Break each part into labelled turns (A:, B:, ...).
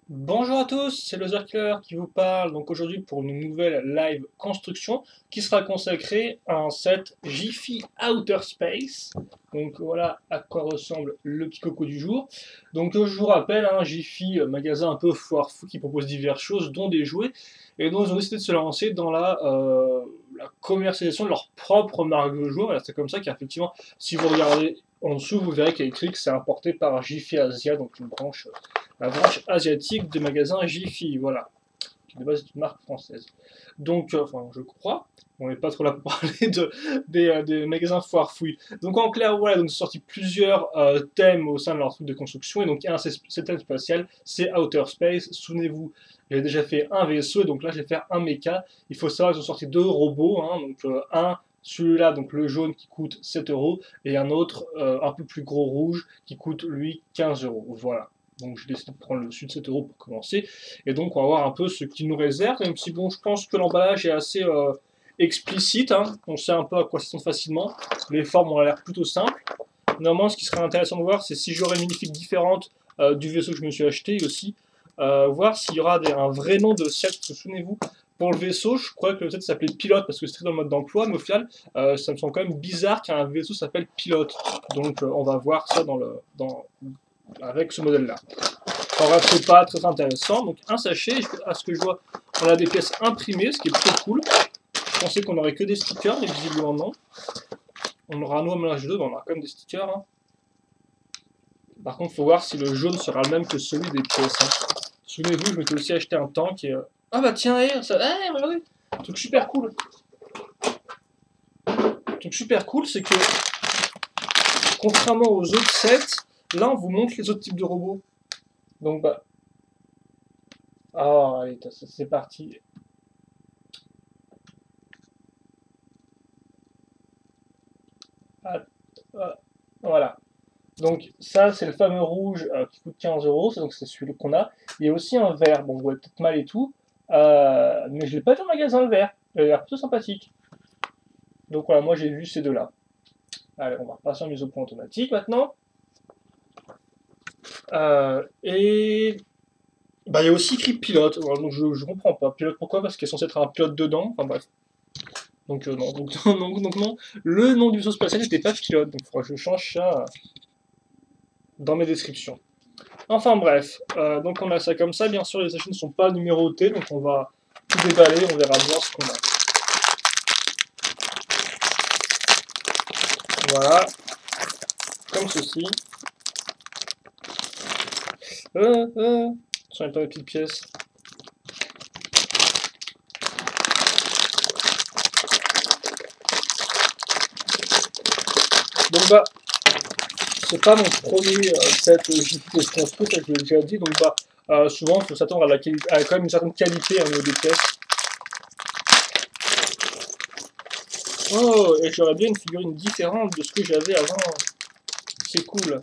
A: Bonjour à tous, c'est le Zerkler qui vous parle donc aujourd'hui pour une nouvelle live construction qui sera consacrée à un set Jiffy Outer Space. Donc voilà à quoi ressemble le petit coco du jour. Donc je vous rappelle, Jiffy, magasin un peu foire fou qui propose diverses choses, dont des jouets, et donc ils ont décidé de se lancer dans la commercialisation de leur propre marque de jouets. Voilà, c'est comme ça qu'effectivement, si vous regardez en dessous, vous verrez qu'il y a écrit que c'est importé par Jiffy Asia, donc une branche la branche asiatique des magasins Jiffy, voilà, qui de base est une marque française. Donc, enfin, je crois, on n'est pas trop là pour parler des magasins foire fouille. Donc, en clair, voilà, donc, sorti plusieurs thèmes au sein de leur truc de construction, et donc, il y a un thème spatial, c'est Outer Space. Souvenez-vous, j'ai déjà fait un vaisseau, et donc là, je vais faire un mecha. Il faut savoir qu'ils ont sorti deux robots, donc un celui-là, donc le jaune qui coûte 7 euros, et un autre un peu plus gros rouge qui coûte lui 15 euros. Voilà. Donc j'ai décidé de prendre le dessus de 7 euros pour commencer. Et donc on va voir un peu ce qu'il nous réserve, même si bon, je pense que l'emballage est assez explicite. On sait un peu à quoi s'attendre facilement. Les formes ont l'air plutôt simples. Normalement, ce qui serait intéressant de voir, c'est si j'aurai une minifig différente du vaisseau que je me suis acheté, et aussi voir s'il y aura un vrai nom de set. Souvenez-vous, pour le vaisseau, je crois que le set s'appelait Pilote parce que c'était dans le mode d'emploi, mais au final, ça me semble quand même bizarre qu'un vaisseau s'appelle Pilote. Donc on va voir ça avec ce modèle-là. En vrai, c'est pas très intéressant. Donc un sachet, à ce que je vois, on a des pièces imprimées, ce qui est plutôt cool. Je pensais qu'on aurait que des stickers, mais visiblement non. On aura un nouveau mélange de deux, mais on aura quand même des stickers. Par contre, il faut voir si le jaune sera le même que celui des pièces. Souvenez-vous, je m'étais aussi acheté un tank et... Ah bah tiens, ça... regardez. Un truc super cool. Un truc super cool, c'est que, contrairement aux autres sets, là on vous montre les autres types de robots. Donc bah... Ah, allez, c'est parti. Ah, ah, voilà. Donc ça, c'est le fameux rouge qui coûte 15 euros, donc c'est celui qu'on a. Il y a aussi un vert, bon, vous voyez peut-être mal et tout, mais je l'ai pas vu en magasin le vert. Il a l'air plutôt sympathique. Donc voilà, moi j'ai vu ces deux-là. Allez, on va repasser en mise au point automatique maintenant. Et bah, il y a aussi écrit pilote. Voilà, donc je comprends pas. Pilote pourquoi? Parce qu'il est censé être un pilote dedans. Enfin bref. Donc non. Donc, non. Le nom du vaisseau spatial n'était pas pilote. Donc il faudra que je change ça dans mes descriptions. Enfin bref, donc on a ça comme ça, bien sûr les sachets ne sont pas numérotés, donc on va tout déballer, on verra bien ce qu'on a. Voilà, comme ceci. Sur les petites pièces. Donc bah, c'est pas mon premier set JP que je construis, ça je l'ai déjà dit, donc bah, souvent il faut s'attendre à, quand même une certaine qualité au niveau des pièces. Oh, et j'aurais bien une figurine différente de ce que j'avais avant. C'est cool.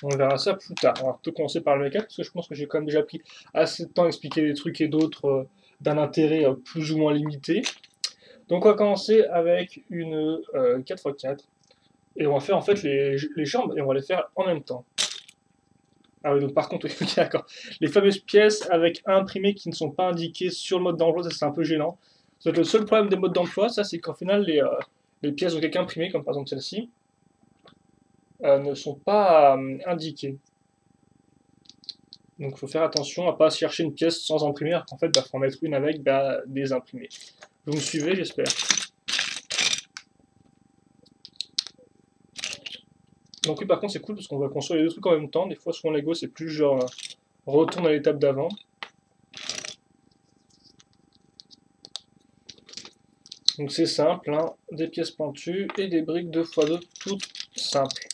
A: On verra ça plus tard. On va plutôt commencer par le make-up, parce que je pense que j'ai quand même déjà pris assez de temps à expliquer des trucs et d'autres d'un intérêt plus ou moins limité. Donc on va commencer avec une 4x4. Et on va faire en fait les jambes et on va les faire en même temps. Ah oui, donc par contre, ok, d'accord. Les fameuses pièces avec imprimés qui ne sont pas indiquées sur le mode d'emploi, ça c'est un peu gênant. C'est le seul problème des modes d'emploi, ça c'est qu'en final les pièces avec imprimées, comme par exemple celle-ci, ne sont pas indiquées. Donc il faut faire attention à ne pas chercher une pièce sans imprimer, alors qu'en fait, il faut en mettre une avec des imprimés. Vous me suivez, j'espère. Donc oui, par contre, c'est cool parce qu'on va construire les deux trucs en même temps. Des fois, sur Lego, c'est plus genre retourne à l'étape d'avant. Donc c'est simple, des pièces pointues et des briques 2x2 toutes simples.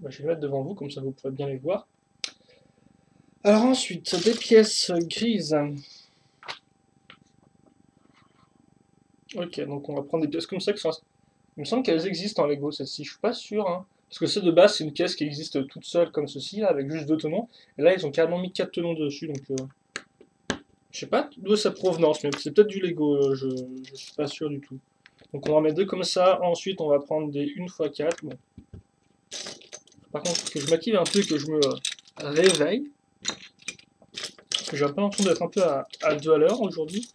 A: Je vais les mettre devant vous, comme ça vous pourrez bien les voir. Alors ensuite, des pièces grises. Ok, donc on va prendre des pièces comme ça qui sont... Il me semble qu'elles existent en Lego, celles-ci, je suis pas sûr. Parce que c'est de base, c'est une pièce qui existe toute seule comme ceci, là, avec juste deux tenons. Et là, ils ont carrément mis 4 tenons dessus, donc... je sais pas d'où est sa provenance, mais c'est peut-être du Lego, je suis pas sûr du tout. Donc on va mettre deux comme ça. Ensuite, on va prendre des 1x4. Bon. Par contre, que je m'active un peu, que je me réveille. Parce que j'ai un peu l'impression d'être un peu à 2 à l'heure aujourd'hui.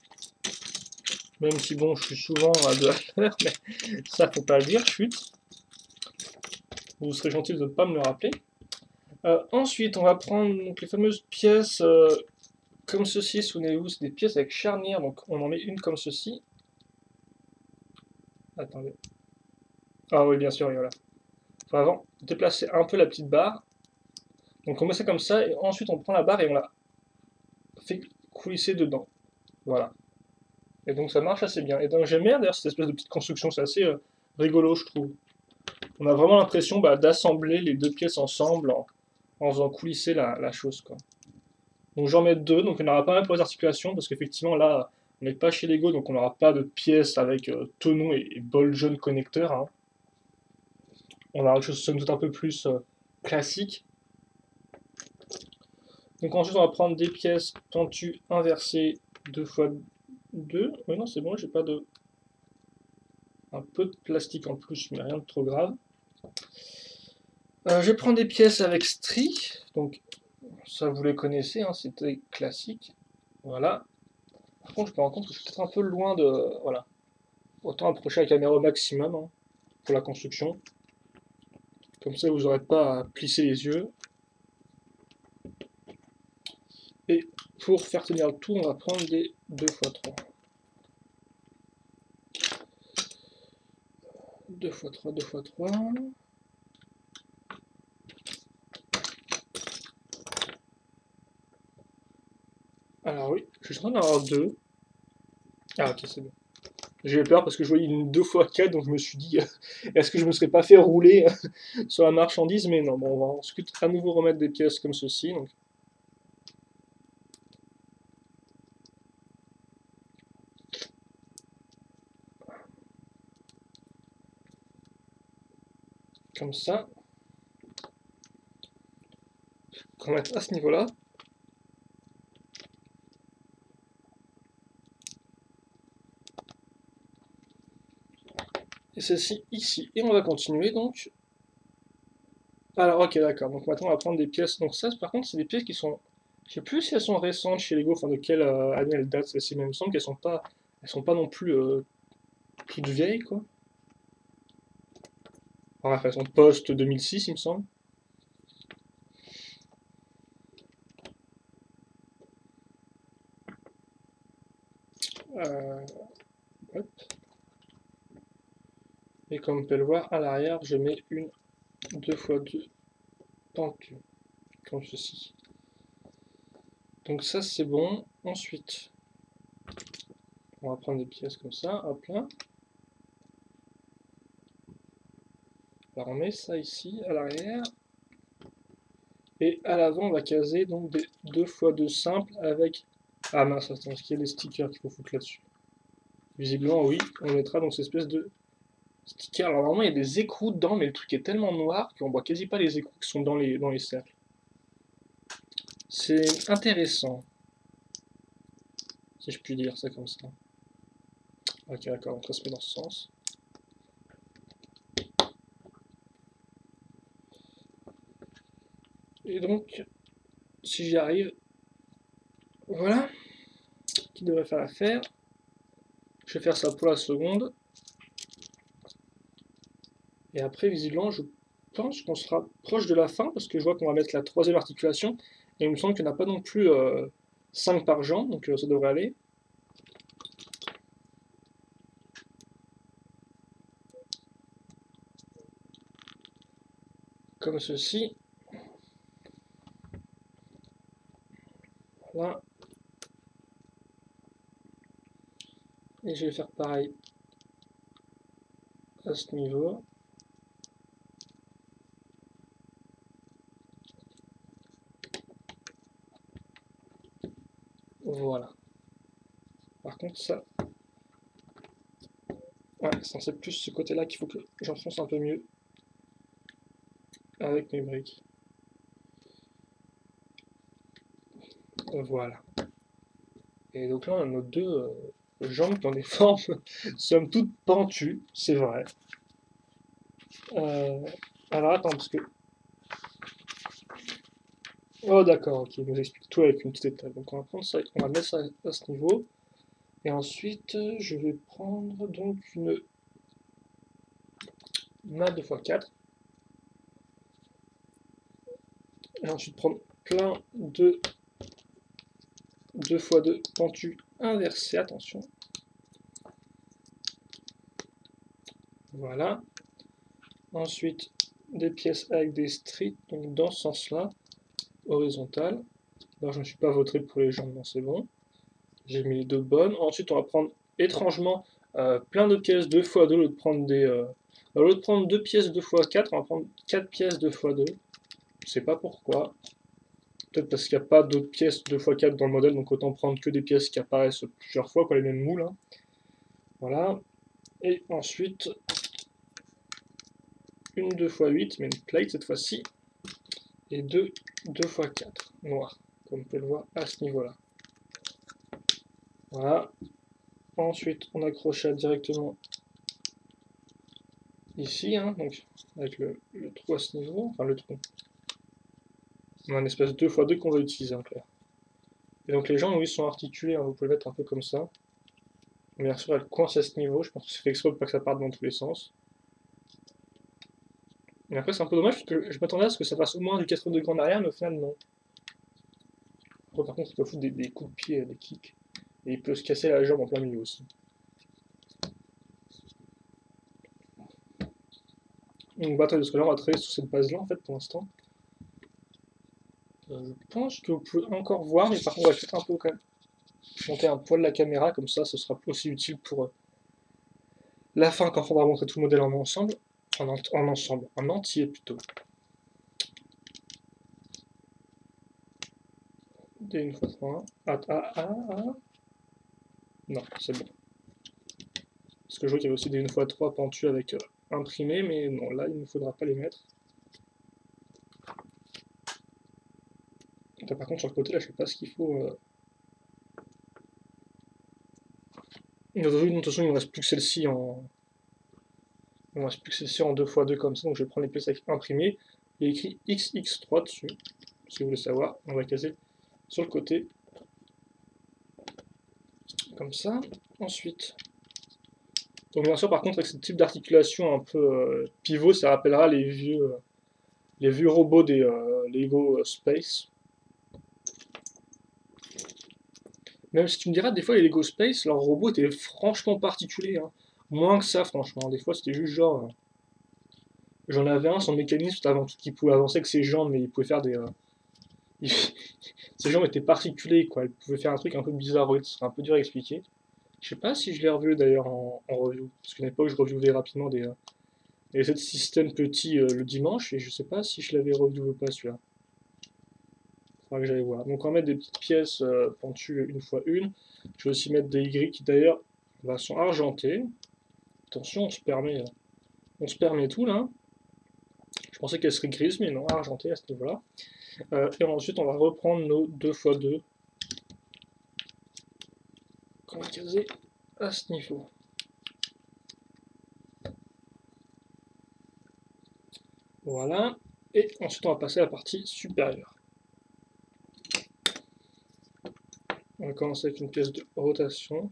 A: Même si bon, je suis souvent à 2 à l'heure, mais ça faut pas le dire, chut. Vous serez gentil de ne pas me le rappeler. Ensuite, on va prendre donc, les fameuses pièces comme ceci, souvenez-vous, c'est des pièces avec charnière, donc on en met une comme ceci. Attendez. Ah oui, bien sûr, voilà. Faut avant déplacer un peu la petite barre. Donc on met ça comme ça, et ensuite on prend la barre et on la fait coulisser dedans. Voilà. Et donc ça marche assez bien. Et donc j'aime bien d'ailleurs cette espèce de petite construction, c'est assez rigolo je trouve. On a vraiment l'impression d'assembler les deux pièces ensemble en faisant coulisser la chose, quoi. Donc j'en mets deux, donc il y en aura pas mal pour les articulations, parce qu'effectivement là, on n'est pas chez Lego, donc on n'aura pas de pièces avec tonneau et bol jaune connecteur, hein. On aura quelque chose somme toute un peu plus classique. Donc ensuite on va prendre des pièces pentues inversées 2x2. Oui non c'est bon, j'ai pas de... Un peu de plastique en plus, mais rien de trop grave. Je vais prendre des pièces avec stries, donc ça vous les connaissez, hein, c'était classique. Voilà. Par contre je me rends compte que je suis peut-être un peu loin de... Voilà. Autant approcher la caméra au maximum hein, pour la construction. Comme ça vous n'aurez pas à plisser les yeux. Et pour faire tenir le tout, on va prendre des 2x3. 2x3, 2x3. Alors oui, je suis en train d'en avoir deux. Ah ok, c'est bon. J'ai eu peur parce que je voyais une 2x4, donc je me suis dit, est-ce que je me serais pas fait rouler sur la marchandise? Mais non, bon, on va ensuite à nouveau remettre des pièces comme ceci. Donc. Comme ça. On va mettre à ce niveau-là. Et celle-ci ici. Et on va continuer donc. Alors ok d'accord, donc maintenant on va prendre des pièces. Donc ça par contre c'est des pièces qui sont... Je sais plus si elles sont récentes chez Lego, enfin de quelle année elles datent celles-ci, mais il me semble qu'elles sont pas non plus toutes vieilles quoi. Enfin, bref, elles sont post 2006 il me semble. Euh, hop. Et comme on peut le voir à l'arrière, je mets une 2x2 pentue, comme ceci. Donc ça c'est bon. Ensuite, on va prendre des pièces comme ça, hop là. Alors on met ça ici à l'arrière. Et à l'avant on va caser donc des 2x2 simples avec... Ah mince, attends, est-ce qu'il y a des stickers qu'il faut foutre là-dessus? Visiblement oui, on mettra donc cette espèce de sticker. Alors normalement il y a des écrous dedans, mais le truc est tellement noir qu'on voit quasi pas les écrous qui sont dans les cercles. C'est intéressant, si je puis dire ça comme ça. Ok d'accord, donc ça se met dans ce sens. Et donc, si j'y arrive, voilà, qui devrait faire l'affaire. Je vais faire ça pour la seconde. Et après, visiblement, je pense qu'on sera proche de la fin, parce que je vois qu'on va mettre la troisième articulation. Et il me semble qu'il n'y en a pas non plus 5 par jambe, donc ça devrait aller. Comme ceci. Voilà. Et je vais faire pareil à ce niveau. Voilà. Par contre, ça... Ouais, c'est plus ce côté-là qu'il faut que j'enfonce un peu mieux avec mes briques. Voilà. Et donc là, on a nos deux jambes qui ont des formes, somme toute pentues, c'est vrai. Euh, alors attends, parce que... Oh d'accord, ok, il nous explique tout avec une petite étape. Donc on va prendre ça, on va mettre ça à ce niveau. Et ensuite, je vais prendre donc une map 2x4. Et ensuite prendre plein de 2x2 pentus inversés, attention. Voilà. Ensuite, des pièces avec des streets, donc dans ce sens-là, horizontal. Alors je ne suis pas vautré pour les jambes, non c'est bon. J'ai mis les deux bonnes. Ensuite, on va prendre étrangement plein de pièces 2x2 au lieu de prendre au lieu de prendre 2 pièces 2x4, on va prendre 4 pièces 2x2. Je sais pas pourquoi. Peut-être parce qu'il n'y a pas d'autres pièces 2x4 dans le modèle, donc autant prendre que des pièces qui apparaissent plusieurs fois, quoi, les mêmes moules. Hein. Voilà. Et ensuite, une 2x8, mais une plate cette fois-ci. Et deux 2x4 noirs, comme vous pouvez le voir à ce niveau-là. Voilà. Ensuite, on accrocha directement ici, hein, donc avec le trou à ce niveau, enfin le trou. On a une espèce de 2x2 qu'on va utiliser en clair. Et donc les jambes, oui, sont articulées, hein, vous pouvez le mettre un peu comme ça. Mais bien sûr, elle coince à ce niveau, je pense que c'est fait exprès pour pas que ça parte dans tous les sens. Mais après, c'est un peu dommage parce que je m'attendais à ce que ça fasse au moins du 80 degrés en arrière, mais au final, non. Après, par contre, il peut foutre des coups de pied, des kicks. Et il peut se casser la jambe en plein milieu aussi. Donc, bataille de ce que là, on va travailler sur cette base-là, en fait, pour l'instant. Je pense que vous pouvez encore voir, mais par contre, on va peut-être un peu quand même monter un poil la caméra, comme ça, ce sera aussi utile pour la fin, quand on va montrer tout le modèle en ensemble. En ensemble, en entier plutôt. Des une fois 3. Non, c'est bon. Parce que je vois qu'il y avait aussi des 1x3 pentus avec imprimés, mais non, là, il ne faudra pas les mettre. Par contre, sur le côté, là, je sais pas ce qu'il faut. De toute façon, il ne me reste plus que celle-ci en. Il me reste plus que celle-ci en 2x2 comme ça, donc je vais prendre les pièces imprimées. Il y a écrit XX3 dessus, si vous voulez savoir. On va caser sur le côté. Comme ça. Ensuite. Donc bien sûr, par contre, avec ce type d'articulation un peu pivot, ça rappellera les vieux robots des Lego Space. Même si tu me diras, des fois, les Lego Space, leurs robots étaient franchement particuliers. Hein. Moins que ça, franchement. Des fois, c'était juste genre. J'en avais un, son mécanisme, avant tout, qui pouvait avancer avec ses jambes, mais il pouvait faire des. Ses jambes étaient particuliers, quoi. Il pouvait faire un truc un peu bizarre, ce serait un peu dur à expliquer. Je sais pas si je l'ai revu d'ailleurs en review, parce qu'à une époque, je reviewais rapidement des systèmes petits le dimanche, et je sais pas si je l'avais revu ou pas celui-là. Faudra que j'aille voir. Donc on va mettre des petites pièces pentues une fois une. Je vais aussi mettre des Y qui d'ailleurs sont argentées. Attention, on se permet tout là. Je pensais qu'elle serait grise, mais non, argentée à ce niveau-là. Et ensuite, on va reprendre nos 2x2 qu'on va caser à ce niveau. Voilà. Et ensuite, on va passer à la partie supérieure. On va commencer avec une pièce de rotation.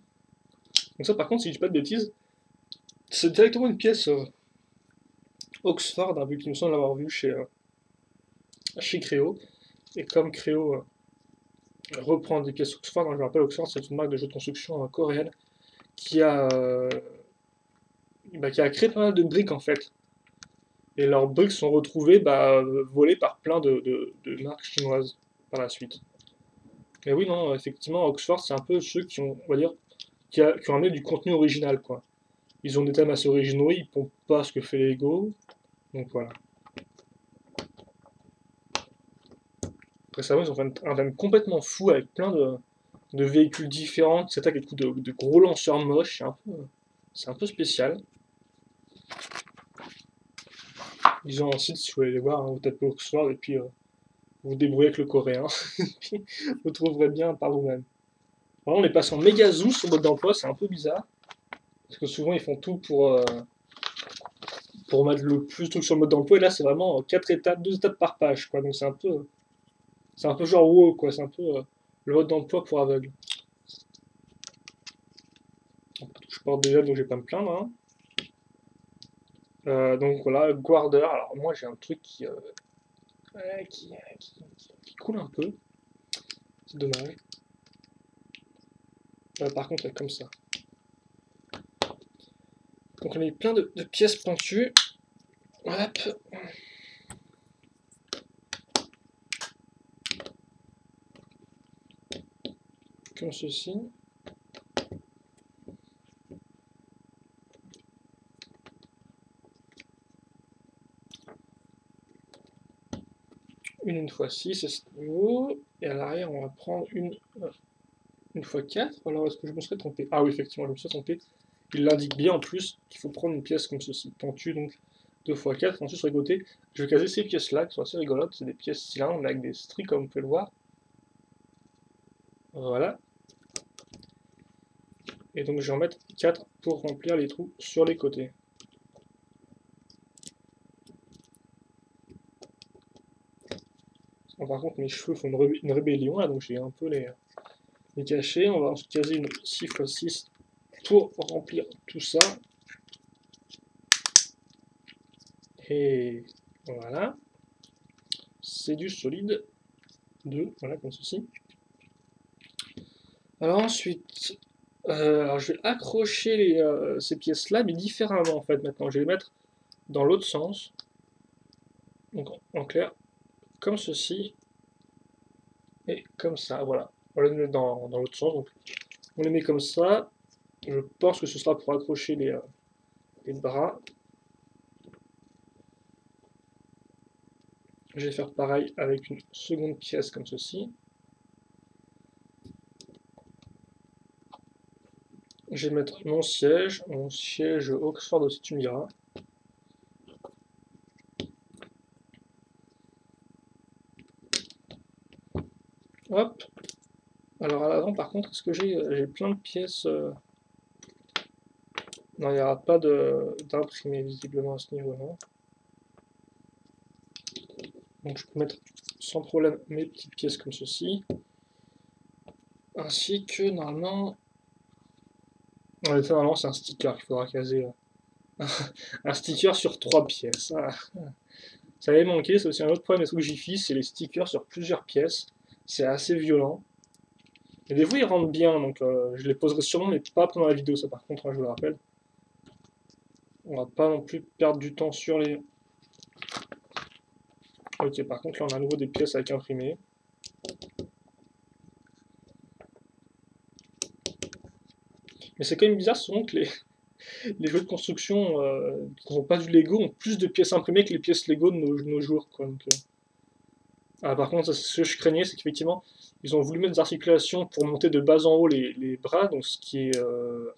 A: Donc ça, par contre, si je dis pas de bêtises, c'est directement une pièce Oxford, vu qu'il me semble l'avoir vu chez Créo. Et comme Créo reprend des pièces Oxford, je me rappelle, Oxford, c'est une marque de jeux de construction coréenne qui qui a créé pas mal de briques en fait. Et leurs briques sont retrouvées volées par plein de marques chinoises par la suite. Mais oui, non, effectivement, Oxford, c'est un peu ceux qui ont, on va dire, qui ont amené du contenu original, quoi. Ils ont des thèmes assez originaux, ils pompent pas ce que fait Lego, donc voilà. Récemment, ils ont fait un thème complètement fou avec plein de véhicules différents qui s'attaquent avec de gros lanceurs moches, c'est un peu spécial. Ils ont un site, si vous voulez les voir, hein, vous tapez Oxford et puis vous débrouillez avec le coréen, puis vous trouverez bien par vous-même. Alors, on est passé en méga zoom sur mode d'emploi, c'est un peu bizarre. Parce que souvent, ils font tout pour mettre le plus de trucs sur le mode d'emploi. Et là, c'est vraiment 4 étapes, 2 étapes par page, quoi. Donc, c'est un peu genre WoW, quoi. C'est un peu le mode d'emploi pour aveugles. Je porte déjà, donc je vais pas me plaindre. Hein. Donc voilà, Guarder. Alors, moi, j'ai un truc qui coule un peu. C'est dommage. Par contre, comme ça. Donc on a mis plein de pièces pointues. Hop. Comme ceci. Une fois 6 à ce niveau. Et à l'arrière, on va prendre une fois 4. Alors est-ce que je me serais trompé? Ah oui, effectivement, je me suis trompé. Il l'indique bien en plus qu'il faut prendre une pièce comme ceci, pentue, donc 2 fois 4. Ensuite, sur les côtés, je vais caser ces pièces-là qui sont assez rigolotes. C'est des pièces cylindres avec des stries, comme vous pouvez le voir. Voilà. Et donc, je vais en mettre 4 pour remplir les trous sur les côtés. Bon, par contre, mes cheveux font une rébellion, là, donc j'ai un peu les cacher. On va ensuite caser une 6x6 pour remplir tout ça. Et voilà. C'est du solide 2, voilà, comme ceci. Alors ensuite, alors je vais accrocher ces pièces-là, mais différemment en fait maintenant. Je vais les mettre dans l'autre sens. Donc en clair, comme ceci. Et comme ça, voilà. On les met dans l'autre sens. Donc, on les met comme ça. Je pense que ce sera pour accrocher les bras. Je vais faire pareil avec une seconde pièce comme ceci. Je vais mettre mon siège Oxford aussi, tu me diras. Hop. Alors à l'avant, par contre, est-ce que j'ai plein de pièces Non, il n'y aura pas d'imprimé visiblement à ce niveau, non. Donc je peux mettre sans problème mes petites pièces comme ceci. Ainsi que normalement... Normalement c'est un sticker qu'il faudra caser. Un sticker sur 3 pièces. Ah. Ça avait manqué, c'est aussi un autre problème des trucs Jiffy, c'est les stickers sur plusieurs pièces. C'est assez violent. Et des fois ils rentrent bien, donc je les poserai sûrement, mais pas pendant la vidéo, ça par contre, hein, je vous le rappelle. On va pas non plus perdre du temps sur les... Ok, par contre là on a à nouveau des pièces avec imprimé. Mais c'est quand même bizarre souvent que les jeux de construction qui ne sont pas du Lego ont plus de pièces imprimées que les pièces Lego de nos jours. Quoi. Donc, par contre, ce que je craignais, c'est qu'effectivement, ils ont voulu mettre des articulations pour monter de bas en haut les bras, donc ce qui est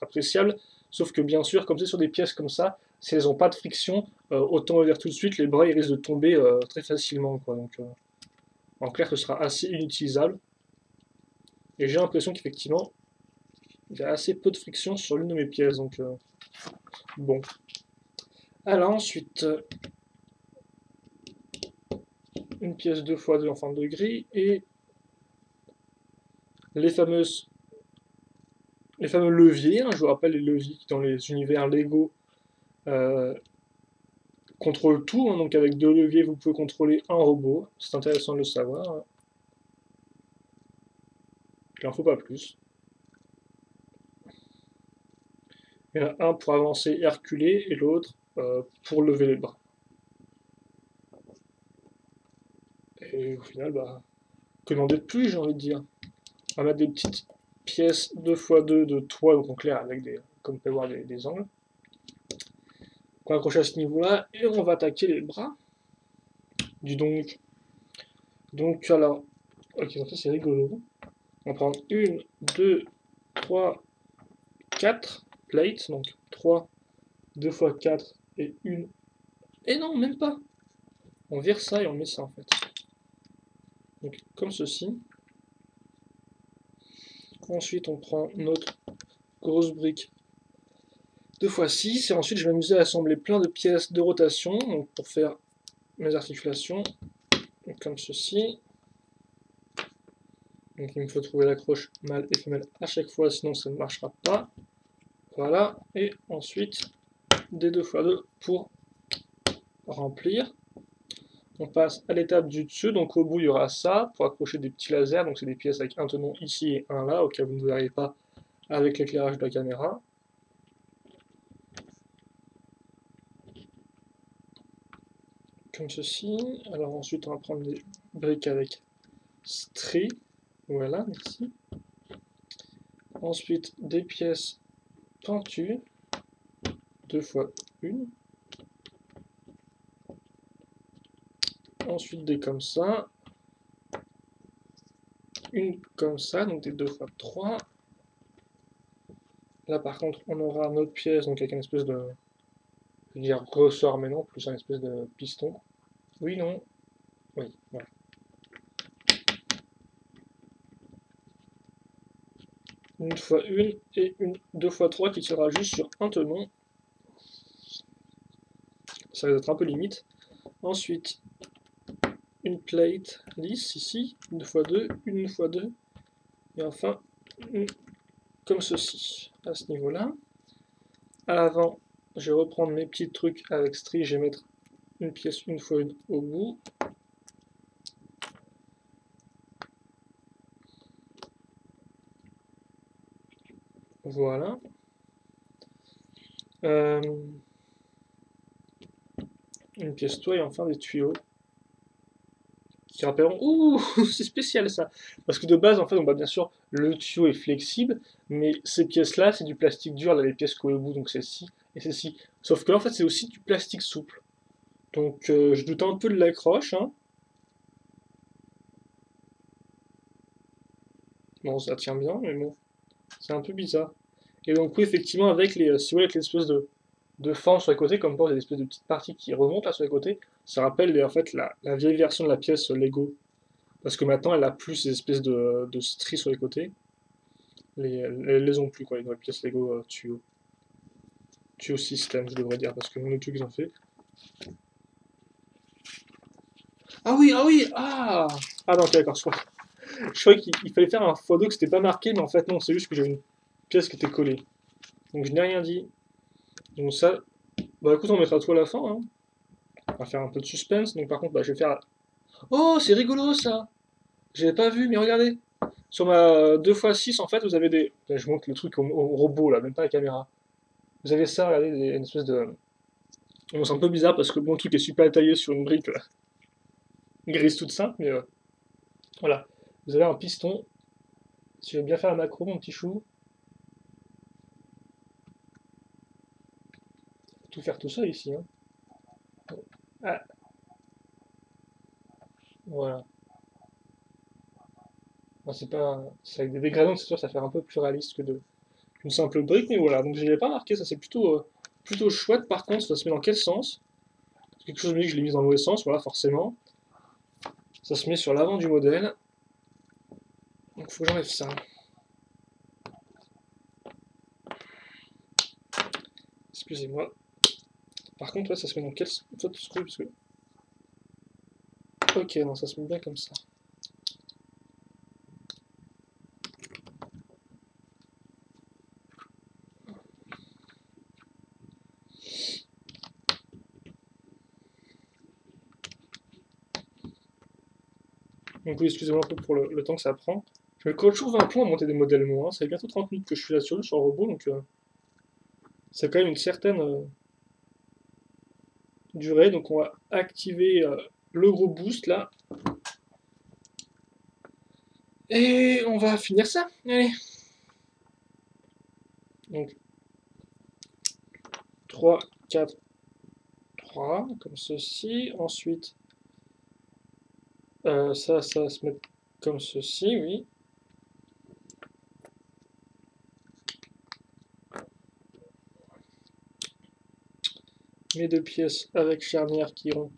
A: appréciable. Sauf que bien sûr, comme c'est sur des pièces comme ça, si elles n'ont pas de friction, autant le dire tout de suite, les bras ils risquent de tomber très facilement. Quoi. Donc, en clair, ce sera assez inutilisable. Et j'ai l'impression qu'effectivement, il y a assez peu de friction sur l'une de mes pièces. Donc, bon. Alors ensuite, une pièce 2x2 en forme de grille et les fameux leviers. Hein, je vous rappelle les leviers qui dans les univers Lego contrôlent tout. Hein, donc avec 2 leviers, vous pouvez contrôler un robot. C'est intéressant de le savoir. Hein. Il n'en faut pas plus. Il y en a un pour avancer et reculer et l'autre pour lever les bras. Et au final, bah, que demander de plus, j'ai envie de dire. On va mettre des petites pièces 2x2 de toit, donc en clair, avec des, comme vous pouvez voir, des angles. On va accrocher à ce niveau-là, et on va attaquer les bras. Dis donc. Donc, alors, ok, donc ça c'est rigolo. On va prendre 1, 2, 3, 4 plates, donc 3, 2 x 4 et 1. Et non, même pas. On vire ça et on met ça en fait. Donc, comme ceci. Ensuite, on prend notre grosse brique 2x6, et ensuite je vais m'amuser à assembler plein de pièces de rotation, donc pour faire mes articulations, donc comme ceci. Donc il me faut trouver l'accroche mâle et femelle à chaque fois, sinon ça ne marchera pas. Voilà, et ensuite des 2x2 pour remplir. On passe à l'étape du dessus, donc au bout il y aura ça, pour accrocher des petits lasers, donc c'est des pièces avec un tenon ici et un là, au cas où vous ne verrez pas avec l'éclairage de la caméra. Comme ceci. Alors ensuite on va prendre des briques avec stries, voilà, merci. Ensuite des pièces pentues, 2x1. Ensuite des comme ça, une comme ça, donc des 2x3. Là par contre on aura notre pièce, donc avec une espèce de, je veux dire ressort, mais non, plus un espèce de piston. Oui, non, oui, voilà. Une fois une et une 2x3 qui tirera juste sur un tenon. Ça va être un peu limite. Ensuite, une plate lisse ici, une fois deux, une fois deux, et enfin une comme ceci, à ce niveau-là. À l'avant, je vais reprendre mes petits trucs avec strie, je vais mettre une pièce une fois une au bout. Voilà. Une pièce toi et enfin des tuyaux qui rappelleront. Ouh, c'est spécial ça. Parce que de base, en fait, bien sûr, le tuyau est flexible, mais ces pièces-là, c'est du plastique dur, là, les pièces collées au bout, donc celle-ci et celle-ci. Sauf que là, en fait, c'est aussi du plastique souple. Donc, je doute un peu de l'accroche, hein. Bon, ça tient bien, mais bon, c'est un peu bizarre. Et donc, oui, effectivement, avec les, si vous voulez, avec l'espèce de forme sur les côtés, comme quoi, il y a des espèces de petites parties qui remontent là sur les côtés, ça rappelle en fait la vieille version de la pièce Lego. Parce que maintenant, elle a plus ces espèces de stries sur les côtés. Elles les ont plus, quoi, les nouvelles pièces Lego tuyau système, je devrais dire, parce que mon étude qu'ils ont fait. Ah oui, ah oui, ah! Ah non, ok, d'accord, je croyais qu'il fallait faire un x2 que c'était pas marqué, mais en fait, non, c'est juste que j'ai une pièce qui était collée. Donc je n'ai rien dit. Donc ça, bah écoute, on mettra tout à la fin, hein. On va faire un peu de suspense, donc par contre, bah, je vais faire. Oh, c'est rigolo ça! J'avais pas vu, mais regardez! Sur ma 2x6, en fait, vous avez des. Là, je montre le truc au robot, là, même pas la caméra. Vous avez ça, regardez, une espèce de. Bon, c'est un peu bizarre parce que bon, le truc est super taillé sur une brique grise toute simple, mais voilà. Vous avez un piston. Si je veux bien faire la macro, mon petit chou, tout faire tout seul ici, hein. Ah, voilà. Bon, c'est pas. C'est avec des dégradants, c'est sûr, ça fait un peu plus réaliste que qu'une simple brique, mais voilà. Donc je l'avais pas marqué, ça c'est plutôt chouette. Par contre, ça se met dans quel sens? Quelque chose me dit que je l'ai mis dans le mauvais sens, voilà, forcément. Ça se met sur l'avant du modèle. Donc faut que j'enlève ça. Excusez-moi. Par contre, ouais, ça se met dans quel sens? Parce que. Ok, non, ça se met bien comme ça. Donc oui, excusez-moi un peu pour le temps que ça prend. Je mets toujours 20 plombs à monter des modèles moi, hein. Ça fait bientôt 30 minutes que je suis là sur le robot, donc c'est quand même une certaine durée. Donc on va activer le gros boost là. Et on va finir ça. Allez. Donc 3, 4, 3, comme ceci. Ensuite, ça va se mettre comme ceci, oui. Mes deux pièces avec charnière qui iront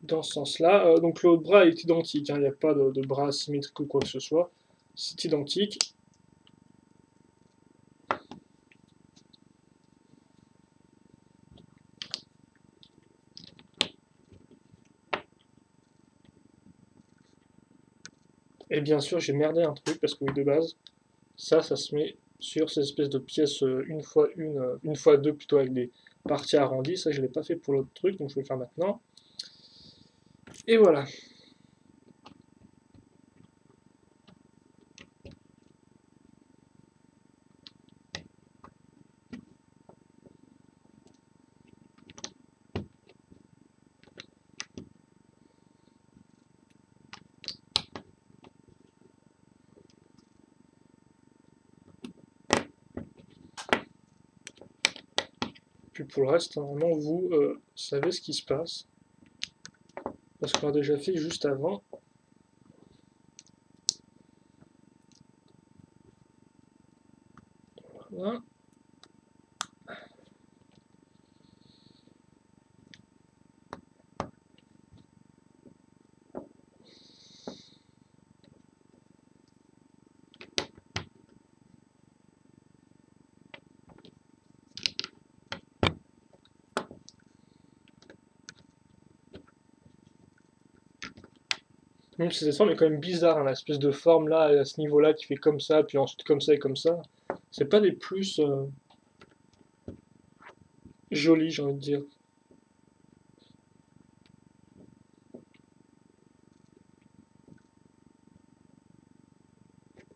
A: dans ce sens-là. Donc l'autre bras est identique, hein, il n'y a pas de bras asymétrique ou quoi que ce soit. C'est identique. Et bien sûr, j'ai merdé un truc parce que oui, de base, ça se met sur ces espèces de pièces une fois deux plutôt avec des parties arrondies. Ça, je l'ai pas fait pour l'autre truc, donc je vais le faire maintenant. Et voilà. Puis pour le reste, normalement, vous savez ce qui se passe. Parce qu'on l'a déjà fait juste avant. Voilà. Même si cette forme est quand même bizarre, hein, l'espèce de forme là, à ce niveau-là, qui fait comme ça, puis ensuite comme ça et comme ça. C'est pas des plus jolis, j'ai envie de dire.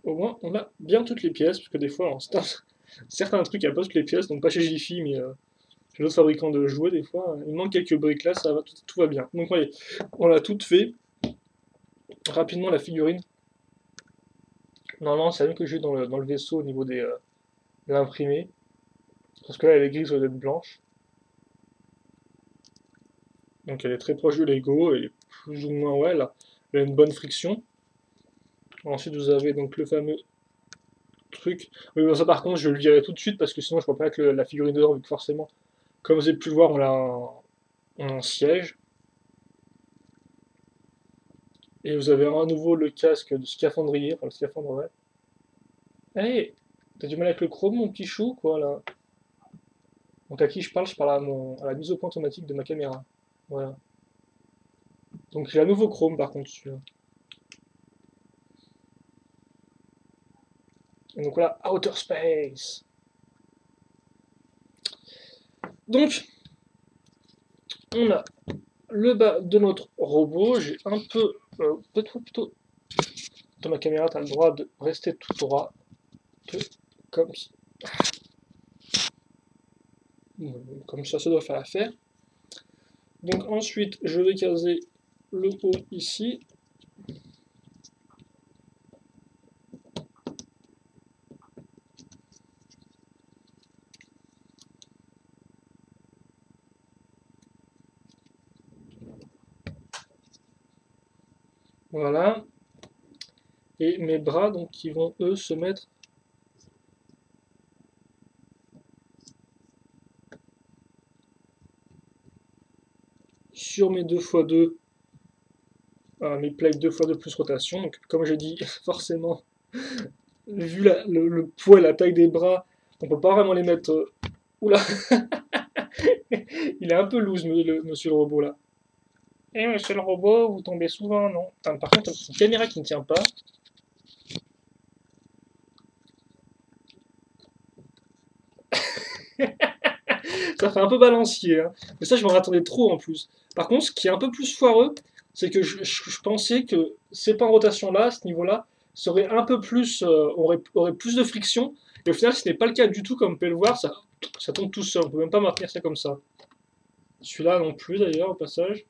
A: Au moins, on a bien toutes les pièces, parce que des fois, certains trucs, il n'y a pas toutes les pièces, donc pas chez Jiffy, mais chez d'autres fabricants de jouets, des fois, il manque quelques briques là, ça va, tout va bien. Donc voyez, on l'a toutes fait. Rapidement, la figurine. Normalement, c'est la même que j'ai dans le vaisseau au niveau de l'imprimé. Parce que là, elle est grise au lieu d'être blanche. Donc elle est très proche de Lego, et plus ou moins, ouais, là, elle a une bonne friction. Ensuite, vous avez donc le fameux truc. Oui, bon, ça par contre, je le virerai tout de suite parce que sinon, je ne peux pas mettre la figurine dedans, vu que forcément, comme vous avez pu le voir, on a un siège. Et vous avez à nouveau le casque de scaphandrier, enfin le scaphandre, ouais. Allez, t'as du mal avec le chrome, mon petit chou, quoi, là. Donc à qui je parle? Je parle à la mise au point automatique de ma caméra. Voilà. Donc j'ai un nouveau chrome, par contre, celui-là. Et donc voilà, Outer Space. Donc, on a le bas de notre robot. J'ai un peu, peut-être plutôt, dans ma caméra, tu as le droit de rester tout droit, comme, comme ça doit faire l'affaire. Donc ensuite, je vais caser le haut ici. Voilà. Et mes bras, donc, qui vont, eux, se mettre sur mes 2x2, mes plaques 2x2 plus rotation. Donc, comme j'ai dit, forcément, vu le poids et la taille des bras, on peut pas vraiment les mettre. Oula, il est un peu loose, monsieur le robot là. Eh, monsieur le robot, vous tombez souvent, non? Putain, par contre, c'est une caméra qui ne tient pas. Ça fait un peu balancier, hein. Mais ça, je m'en attendais trop en plus. Par contre, ce qui est un peu plus foireux, c'est que je pensais que ces pas en rotation là, à ce niveau-là, serait un peu plus, aurait plus de friction. Et au final, ce n'est pas le cas du tout, comme vous pouvez le voir, ça tombe tout seul. On peut même pas maintenir ça comme ça. Celui-là non plus d'ailleurs, au passage.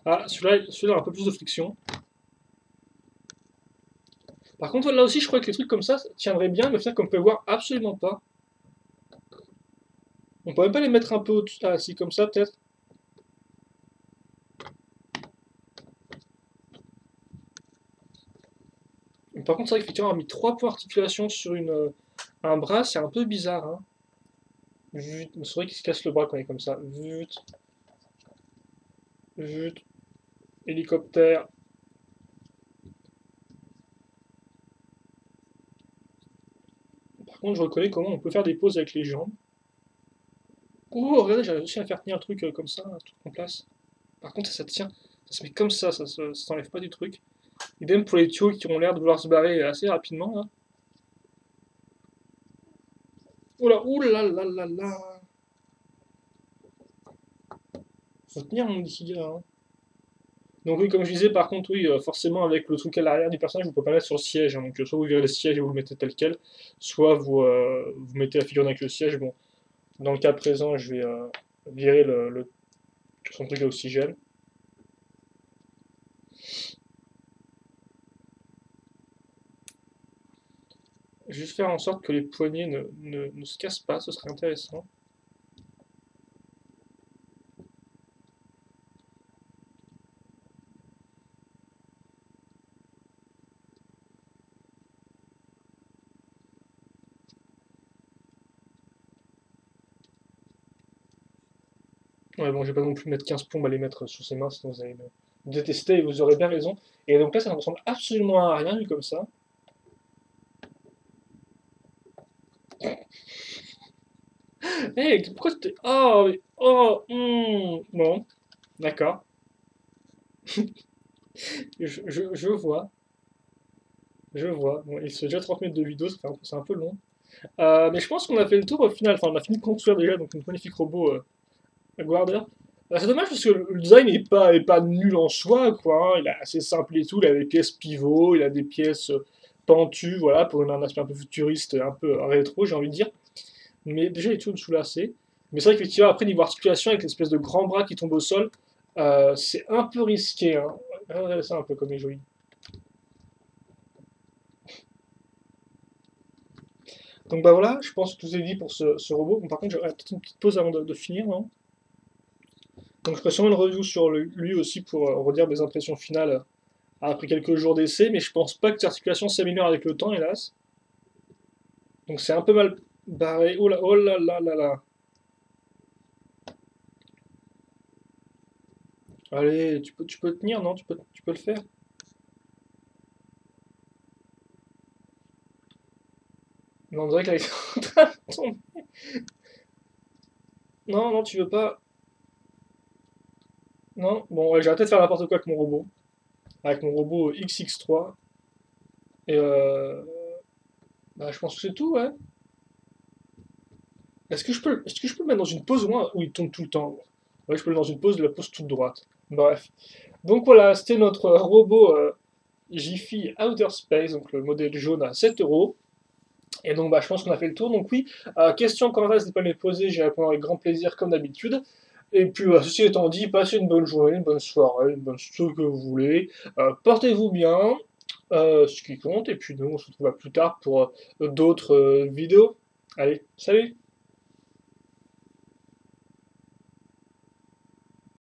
A: Ah, celui-là a un peu plus de friction. Par contre, là aussi, je crois que les trucs comme ça tiendraient bien, mais au final, comme vous pouvez voir, absolument pas. On peut même pas les mettre un peu au-dessus. Ah, si, comme ça, peut-être. Par contre, c'est vrai qu'effectivement, on a mis 3 points d'articulation sur un bras, c'est un peu bizarre. Hein. C'est vrai qu'il se casse le bras quand il est comme ça. Vut, vut, hélicoptère. Par contre, je reconnais comment on peut faire des pauses avec les jambes. Oh, regardez, j'ai réussi à faire tenir un truc comme ça, un truc en place. Par contre, ça tient, ça se met comme ça s'enlève pas du truc. Idem pour les tuyaux qui ont l'air de vouloir se barrer assez rapidement, là. Oula, oula là là là. Faut tenir mon petit gars, hein. Donc oui, comme je disais, par contre, oui, forcément, avec le truc à l'arrière du personnage, vous pouvez pas mettre sur le siège, hein. Donc soit vous virez le siège et vous le mettez tel quel, soit vous mettez la figurine avec le siège. Bon, dans le cas présent, je vais virer son truc à oxygène. Juste faire en sorte que les poignées ne se cassent pas, ce serait intéressant. Ouais, bon, je vais pas non plus mettre 15 plombes à les mettre sous ses mains, sinon vous allez me détester et vous aurez bien raison. Et donc là, ça ne ressemble absolument à rien vu comme ça. Hey, pourquoi tu t'es... Oh, oh, bon, d'accord. Je vois, je vois. Bon, il se fait déjà 30 mètres de vidéo, c'est un peu long. Mais je pense qu'on a fait le tour au final. Enfin, on a fini de construire déjà, donc un magnifique robot Guarder. C'est dommage parce que le design est pas nul en soi, quoi, hein. Il est assez simple et tout. Il a des pièces pivots, il a des pièces pentues, voilà, pour donner un aspect un peu futuriste, un peu rétro, j'ai envie de dire. Mais déjà, il est toujours soulagé. Mais c'est vrai qu'effectivement, après, niveau articulation, avec l'espèce de grand bras qui tombe au sol, c'est un peu risqué, hein. Regardez ça un peu comme il est joli. Donc bah voilà, je pense que tout est dit pour ce robot. Bon, par contre, j'aurais peut-être une petite pause avant de finir, non? Donc je ferai sûrement une review sur lui aussi pour redire mes impressions finales après quelques jours d'essai, mais je pense pas que l'articulation s'améliore avec le temps, hélas. Donc c'est un peu mal barré. Oh là là là là. Allez, tu peux tenir, non? Tu peux le faire? Non, on dirait qu'elle est en train de tomber. Non, non, tu veux pas. Non, bon, ouais, j'arrête de faire n'importe quoi avec mon robot. Avec mon robot XX3. Et bah, je pense que c'est tout, ouais. Est-ce que je peux le mettre dans une pose au moins où il tombe tout le temps? Ouais, je peux le mettre dans une pose, la pose toute droite. Bref. Donc voilà, c'était notre robot Jiffy Outer Space, donc le modèle jaune à 7 euros. Et donc bah, je pense qu'on a fait le tour. Donc oui, questions, commentaires, n'hésitez pas à me les poser, j'y répondrai avec grand plaisir comme d'habitude. Et puis ceci étant dit, passez une bonne journée, une bonne soirée, une bonne ce que vous voulez. Portez-vous bien, ce qui compte. Et puis nous, on se retrouve à plus tard pour d'autres vidéos. Allez, salut!